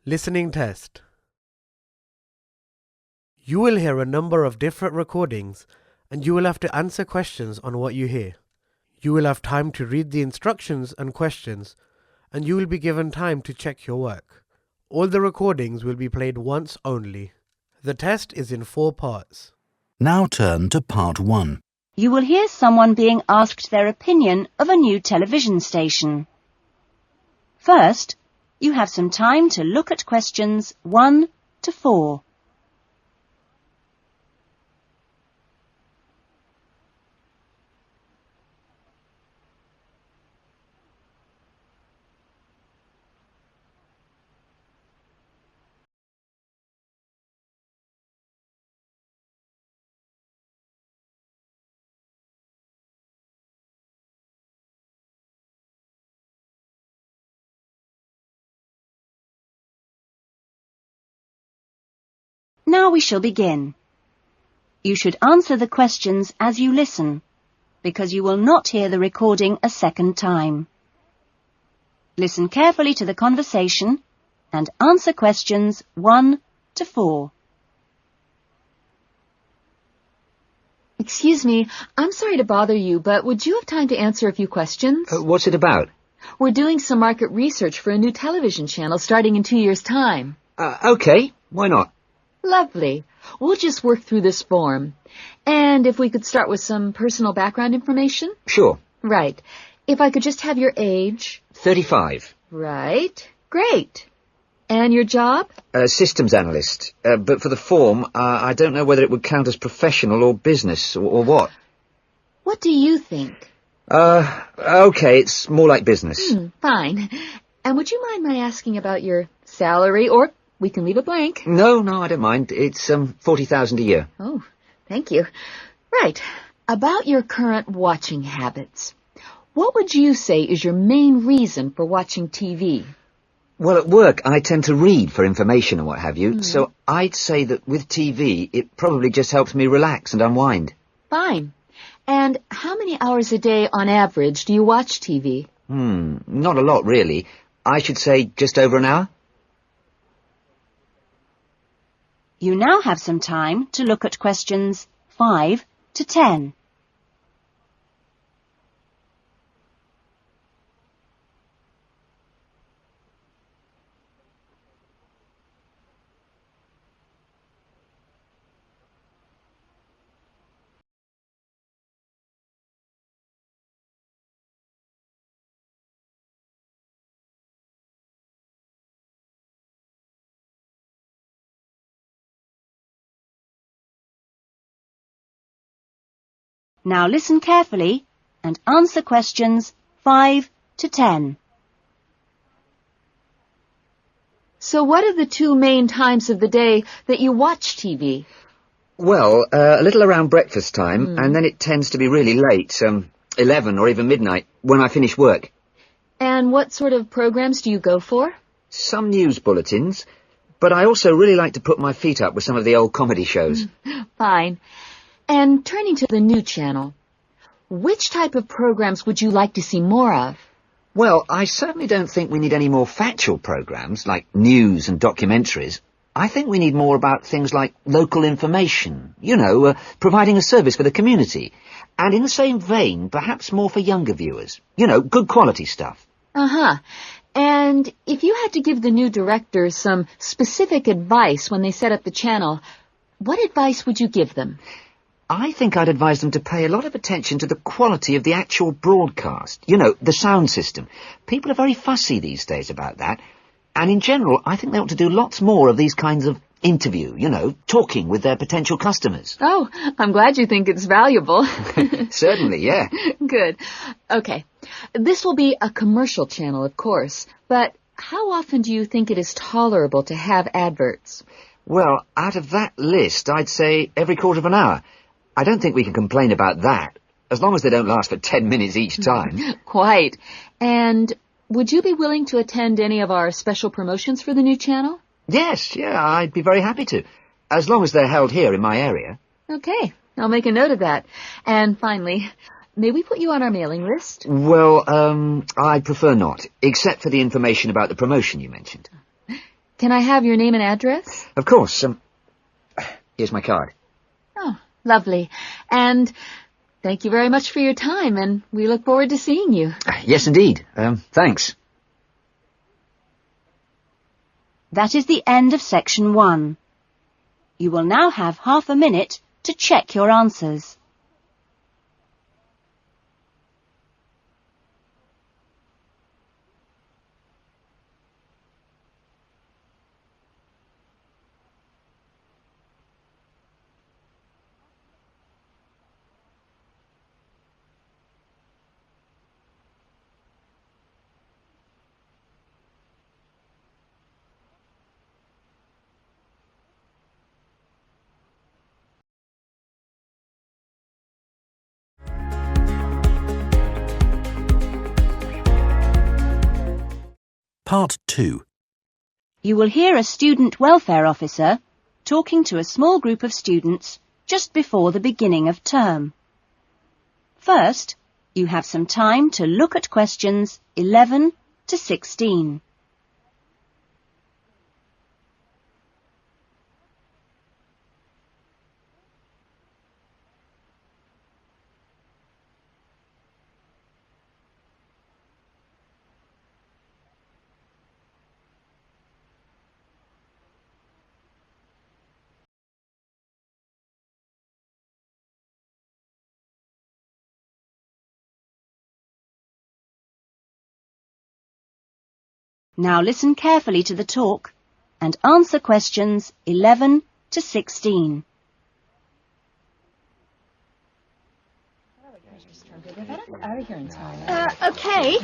Listening test. You will hear a number of different recordings and you will have to answer questions on what you hear. You will have time to read the instructions and questions and you will be given time to check your work. All the recordings will be played once only. The test is in 4 parts. Now turn to part 1. You will hear someone being asked their opinion of a new television station. First, you have some time to look at questions 1 to 4. Now we shall begin. You should answer the questions as you listen, because you will not hear the recording a second time. Listen carefully to the conversation and answer questions 1 to 4. Excuse me, I'm sorry to bother you, but would you have time to answer a few questions? What's it about? We're doing some market research for a new television channel starting in 2 years' time. Okay, why not? Lovely. We'll just work through this form. And if we could start with some personal background information? Sure. Right. If I could just have your age? 35. Right. Great. And your job? Systems analyst. But for the form, I don't know whether it would count as professional or business or what. What do you think? Okay, it's more like business. Fine. And would you mind my asking about your salary, or we can leave it blank? No, I don't mind. It's 40,000 a year. Oh, thank you. Right. About your current watching habits. What would you say is your main reason for watching TV? Well, at work, I tend to read for information and what have you, so I'd say that with TV, it probably just helps me relax and unwind. Fine. And how many hours a day, on average, do you watch TV? Not a lot, really. I should say just over an hour. You now have some time to look at questions 5 to 10. Now listen carefully and answer questions 5 to 10. So what are the 2 main times of the day that you watch TV? Well, a little around breakfast time, and then it tends to be really late, 11 or even midnight, when I finish work. And what sort of programs do you go for? Some news bulletins, but I also really like to put my feet up with some of the old comedy shows. Fine. And turning to the new channel, which type of programs would you like to see more of? Well, I certainly don't think we need any more factual programs, like news and documentaries. I think we need more about things like local information, providing a service for the community. And in the same vein, perhaps more for younger viewers. Good quality stuff. Uh-huh. And if you had to give the new directors some specific advice when they set up the channel, what advice would you give them? I think I'd advise them to pay a lot of attention to the quality of the actual broadcast. The sound system. People are very fussy these days about that. And in general, I think they ought to do lots more of these kinds of interview, talking with their potential customers. Oh, I'm glad you think it's valuable. Certainly, yeah. Good. Okay. This will be a commercial channel, of course. But how often do you think it is tolerable to have adverts? Well, out of that list, I'd say every quarter of an hour. I don't think we can complain about that, as long as they don't last for 10 minutes each time. Quite. And would you be willing to attend any of our special promotions for the new channel? Yes, I'd be very happy to, as long as they're held here in my area. Okay, I'll make a note of that. And finally, may we put you on our mailing list? Well, I'd prefer not, except for the information about the promotion you mentioned. Can I have your name and address? Of course. Here's my card. Oh, lovely. And thank you very much for your time, and we look forward to seeing you. Yes, indeed. Thanks. That is the end of section 1. You will now have half a minute to check your answers. Part 2. You will hear a student welfare officer talking to a small group of students just before the beginning of term. First, you have some time to look at questions 11 to 16. Now listen carefully to the talk and answer questions 11 to 16. Okay.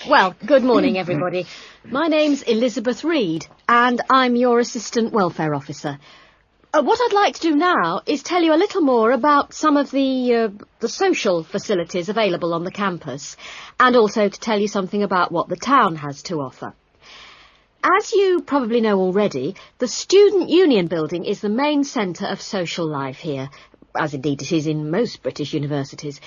Well, good morning, everybody. My name's Elizabeth Reed, and I'm your Assistant Welfare Officer. What I'd like to do now is tell you a little more about some of the social facilities available on the campus, and also to tell you something about what the town has to offer. As you probably know already, the Student Union building is the main centre of social life here, as indeed it is in most British universities.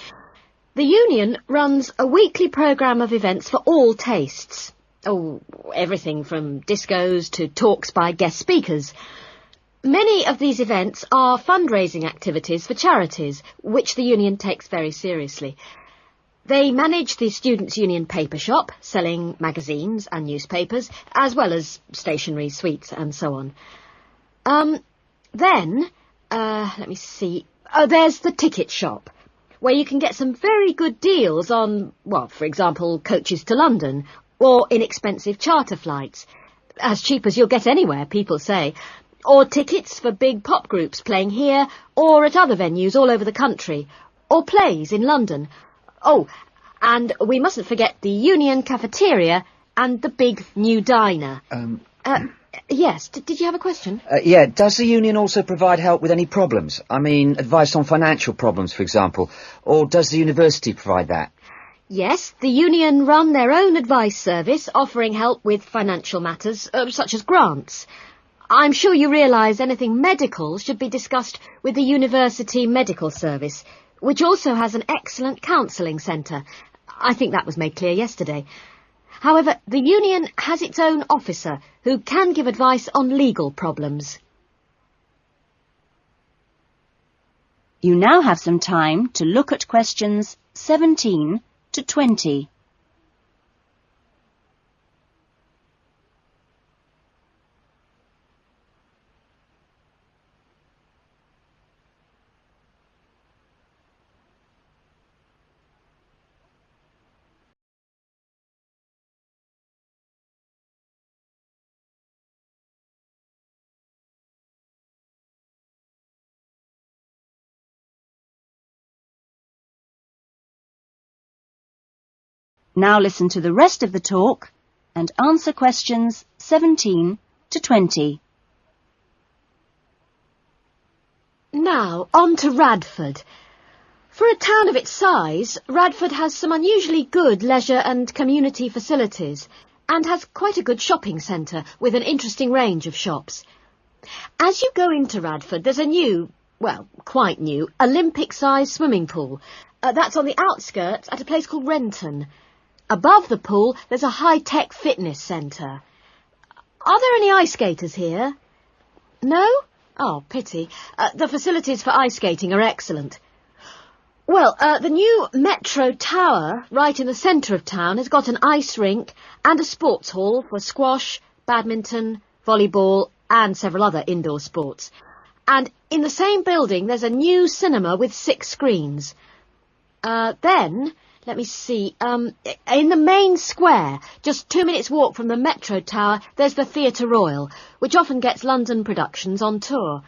The Union runs a weekly programme of events for all tastes. Oh, everything from discos to talks by guest speakers. Many of these events are fundraising activities for charities, which the Union takes very seriously. They manage the Students' Union paper shop, selling magazines and newspapers, as well as stationery, sweets and so on. Let me see. There's the ticket shop, where you can get some very good deals on, well, for example, coaches to London, or inexpensive charter flights. As cheap as you'll get anywhere, people say. Or tickets for big pop groups playing here or at other venues all over the country, or plays in London. Oh, and we mustn't forget the Union cafeteria and the big new diner. Yes, did you have a question? Yeah, does the Union also provide help with any problems? I mean, advice on financial problems, for example. Or does the university provide that? Yes, the Union run their own advice service, offering help with financial matters, such as grants. I'm sure you realise anything medical should be discussed with the University Medical Service, which also has an excellent counselling centre. I think that was made clear yesterday. However, the Union has its own officer who can give advice on legal problems. You now have some time to look at questions 17 to 20. Now listen to the rest of the talk and answer questions 17 to 20. Now, on to Radford. For a town of its size, Radford has some unusually good leisure and community facilities, and has quite a good shopping centre with an interesting range of shops. As you go into Radford, there's a new, well, quite new, Olympic-sized swimming pool. That's on the outskirts at a place called Renton. Above the pool, there's a high-tech fitness centre. Are there any ice skaters here? No? Oh, pity. The facilities for ice skating are excellent. Well, the new Metro Tower, right in the centre of town, has got an ice rink and a sports hall for squash, badminton, volleyball and several other indoor sports. And in the same building there's a new cinema with 6 screens. Then, let me see, in the main square, just 2 minutes' walk from the Metro Tower, there's the Theatre Royal, which often gets London productions on tour.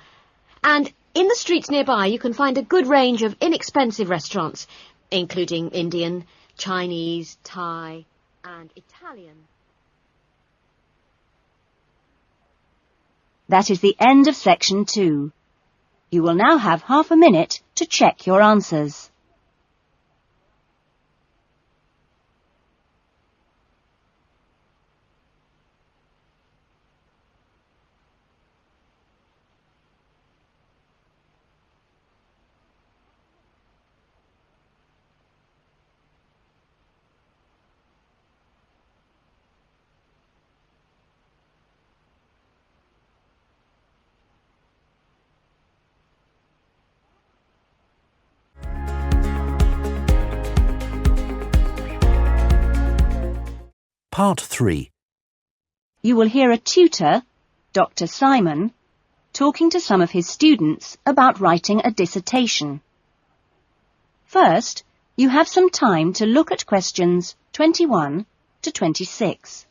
And in the streets nearby you can find a good range of inexpensive restaurants, including Indian, Chinese, Thai and Italian. That is the end of section 2. You will now have half a minute to check your answers. Part 3. You will hear a tutor, Dr. Simon, talking to some of his students about writing a dissertation. First, you have some time to look at questions 21 to 26.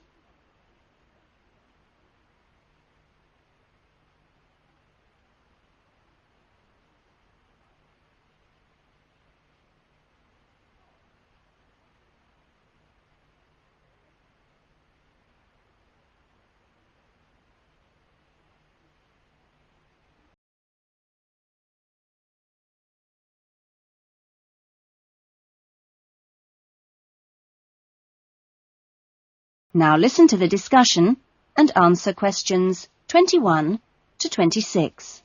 Now listen to the discussion and answer questions 21 to 26.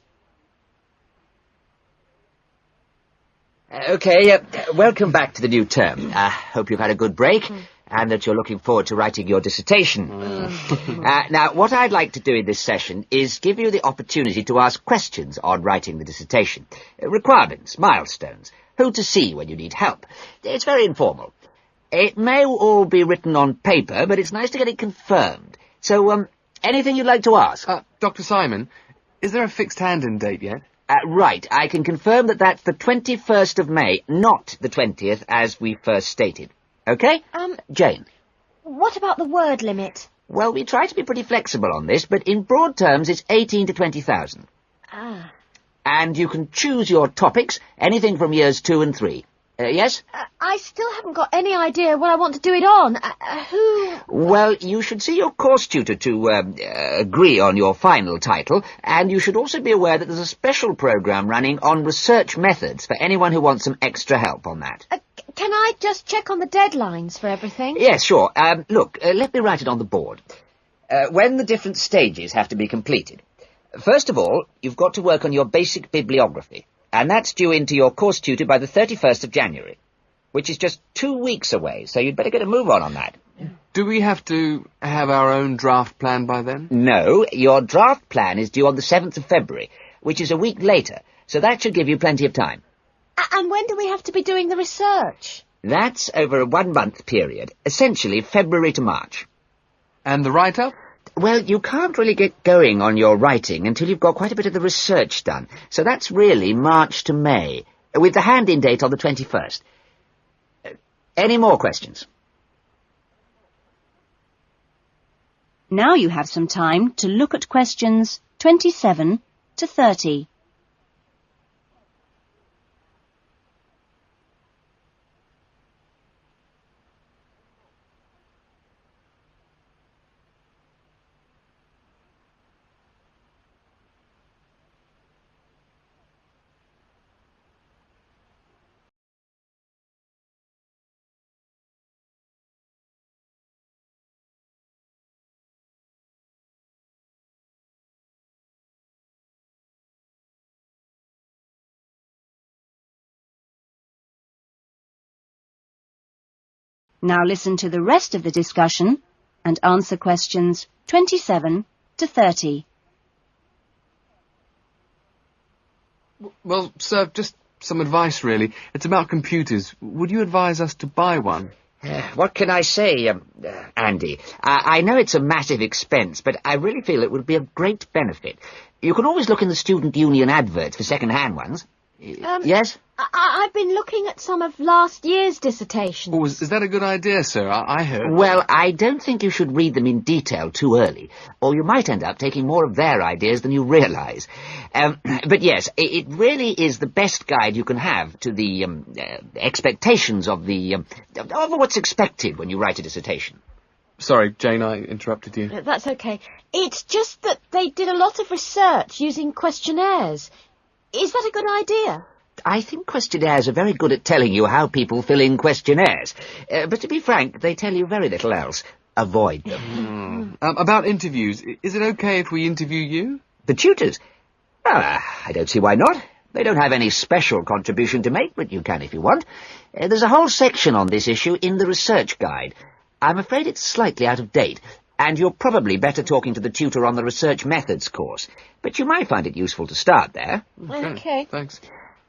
Okay, welcome back to the new term. Hope you've had a good break and that you're looking forward to writing your dissertation. Now, what I'd like to do in this session is give you the opportunity to ask questions on writing the dissertation. Requirements, milestones, who to see when you need help. It's very informal. It may all be written on paper, but it's nice to get it confirmed. So, anything you'd like to ask? Dr. Simon, is there a fixed hand-in date yet? Right, I can confirm that that's the 21st of May, not the 20th, as we first stated. Okay? Jane? What about the word limit? Well, we try to be pretty flexible on this, but in broad terms it's 18 to 20,000. And you can choose your topics, anything from years 2 and 3. Yes? I still haven't got any idea what I want to do it on. Who... Well, you should see your course tutor to agree on your final title, and you should also be aware that there's a special programme running on research methods for anyone who wants some extra help on that. Can I just check on the deadlines for everything? Yes, sure. Look, let me write it on the board. When the different stages have to be completed. First of all, you've got to work on your basic bibliography. And that's due in to your course tutor by the 31st of January, which is just 2 weeks away, so you'd better get a move on that. Do we have to have our own draft plan by then? No, your draft plan is due on the 7th of February, which is a week later, so that should give you plenty of time. And when do we have to be doing the research? That's over a 1-month period, essentially February to March. And the write-up? Well, you can't really get going on your writing until you've got quite a bit of the research done. So that's really March to May, with the hand-in date on the 21st. Any more questions? Now you have some time to look at questions 27 to 30. Now listen to the rest of the discussion and answer questions 27 to 30. Well, sir, just some advice, really. It's about computers. Would you advise us to buy one? What can I say, Andy? I know it's a massive expense, but I really feel it would be of great benefit. You can always look in the student union adverts for second-hand ones. Yes? I've been looking at some of last year's dissertations. Oh, is that a good idea, sir? I heard... Well, I don't think you should read them in detail too early, or you might end up taking more of their ideas than you realise. But yes, it really is the best guide you can have to the expectations of what's expected when you write a dissertation. Sorry, Jane, I interrupted you. That's okay. It's just that they did a lot of research using questionnaires. Is that a good idea? I think questionnaires are very good at telling you how people fill in questionnaires. But to be frank, they tell you very little else. Avoid them. About interviews, is it okay if we interview you? The tutors? I don't see why not. They don't have any special contribution to make, but you can if you want. There's a whole section on this issue in the research guide. I'm afraid it's slightly out of date, and you're probably better talking to the tutor on the research methods course. But you might find it useful to start there. Okay. Thanks.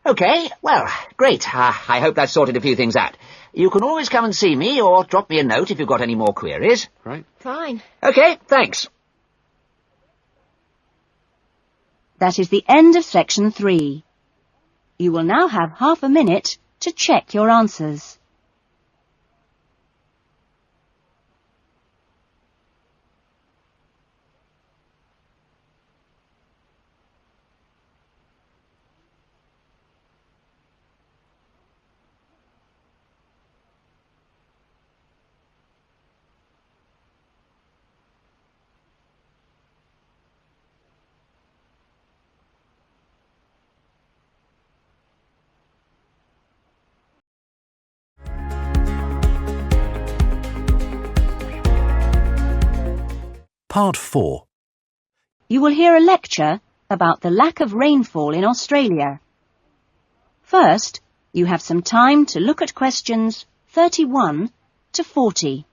Okay, well, great. I hope that sorted a few things out. You can always come and see me, or drop me a note if you've got any more queries. Right. Fine. Okay, thanks. That is the end of section 3. You will now have half a minute to check your answers. Part 4. You will hear a lecture about the lack of rainfall in Australia. First, you have some time to look at questions 31 to 40.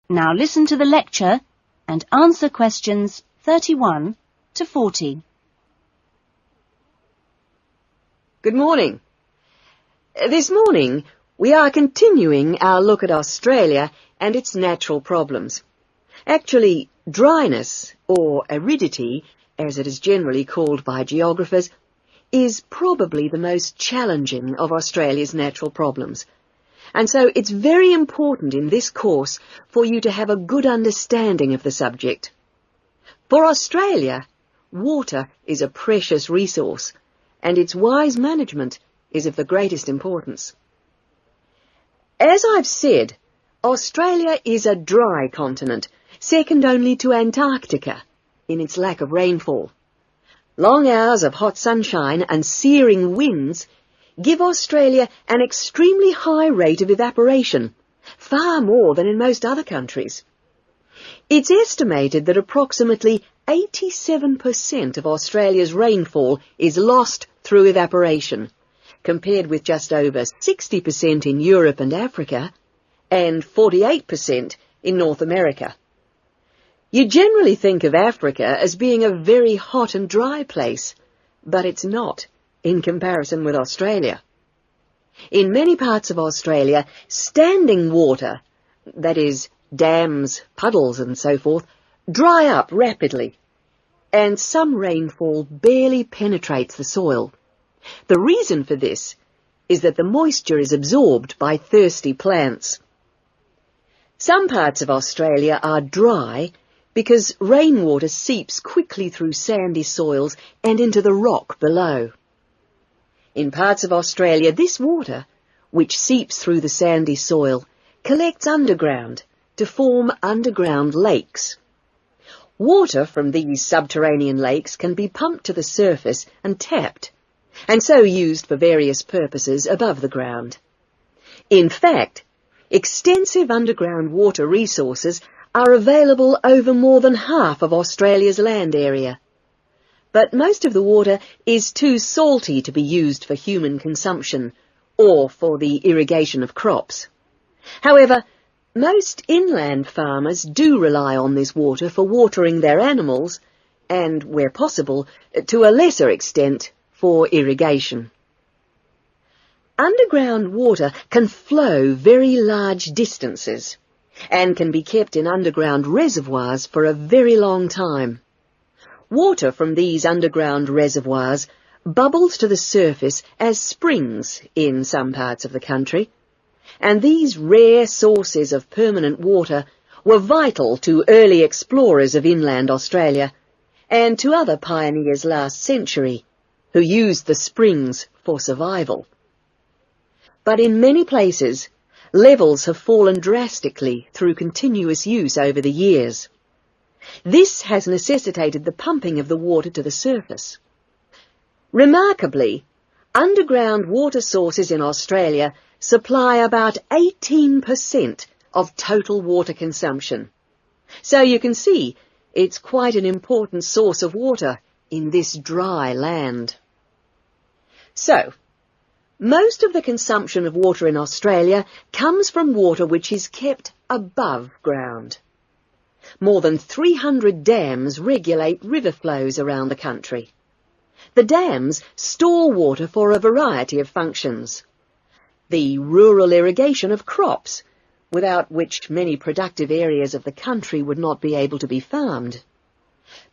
Now listen to the lecture and answer questions 31 to 40. Good morning. This morning, we are continuing our look at Australia and its natural problems. Actually, dryness, or aridity, as it is generally called by geographers, is probably the most challenging of Australia's natural problems. And so it's very important in this course for you to have a good understanding of the subject. For Australia, water is a precious resource, and its wise management is of the greatest importance. As I've said, Australia is a dry continent, second only to Antarctica in its lack of rainfall. Long hours of hot sunshine and searing winds give Australia an extremely high rate of evaporation, far more than in most other countries. It's estimated that approximately 87% of Australia's rainfall is lost through evaporation, compared with just over 60% in Europe and Africa, and 48% in North America. You generally think of Africa as being a very hot and dry place, but it's not in comparison with Australia. In many parts of Australia, standing water, that is, dams, puddles and so forth, dry up rapidly, and some rainfall barely penetrates the soil. The reason for this is that the moisture is absorbed by thirsty plants. Some parts of Australia are dry because rainwater seeps quickly through sandy soils and into the rock below. In parts of Australia, this water, which seeps through the sandy soil, collects underground to form underground lakes. Water from these subterranean lakes can be pumped to the surface and tapped, and so used for various purposes above the ground. In fact, extensive underground water resources are available over more than half of Australia's land area. But most of the water is too salty to be used for human consumption or for the irrigation of crops. However, most inland farmers do rely on this water for watering their animals and, where possible, to a lesser extent, for irrigation. Underground water can flow very large distances and can be kept in underground reservoirs for a very long time. Water from these underground reservoirs bubbles to the surface as springs in some parts of the country, and these rare sources of permanent water were vital to early explorers of inland Australia and to other pioneers last century who used the springs for survival. But in many places, levels have fallen drastically through continuous use over the years. This has necessitated the pumping of the water to the surface. Remarkably, underground water sources in Australia supply about 18% of total water consumption. So you can see it's quite an important source of water in this dry land. So, most of the consumption of water in Australia comes from water which is kept above ground. More than 300 dams regulate river flows around the country. The dams store water for a variety of functions. The rural irrigation of crops, without which many productive areas of the country would not be able to be farmed.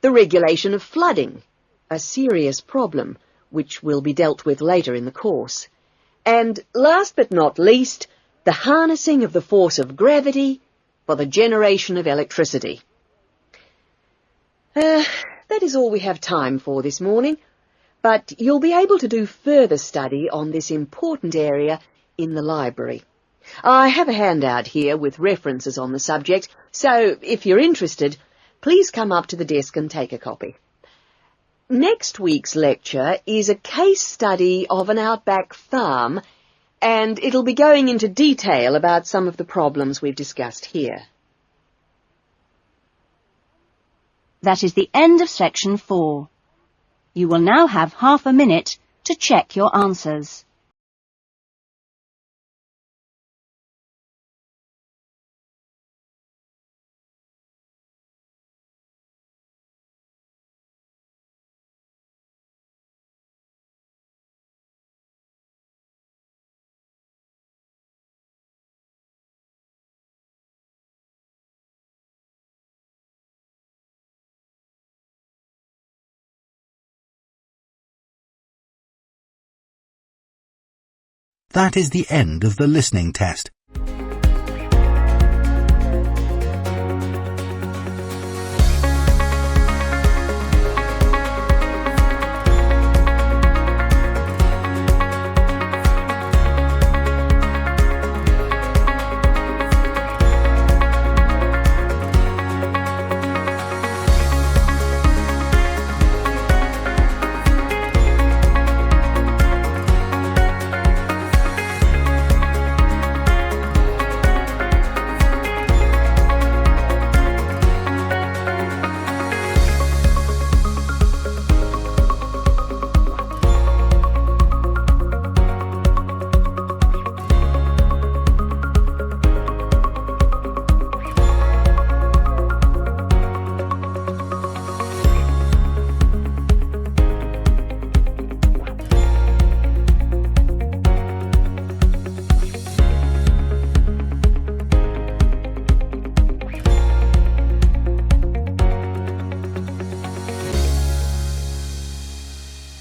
The regulation of flooding, a serious problem which will be dealt with later in the course. And last but not least, the harnessing of the force of gravity for the generation of electricity. That is all we have time for this morning, but you'll be able to do further study on this important area in the library. I have a handout here with references on the subject, so if you're interested, please come up to the desk and take a copy. Next week's lecture is a case study of an outback farm, and it'll be going into detail about some of the problems we've discussed here. That is the end of section 4. You will now have half a minute to check your answers. That is the end of the listening test.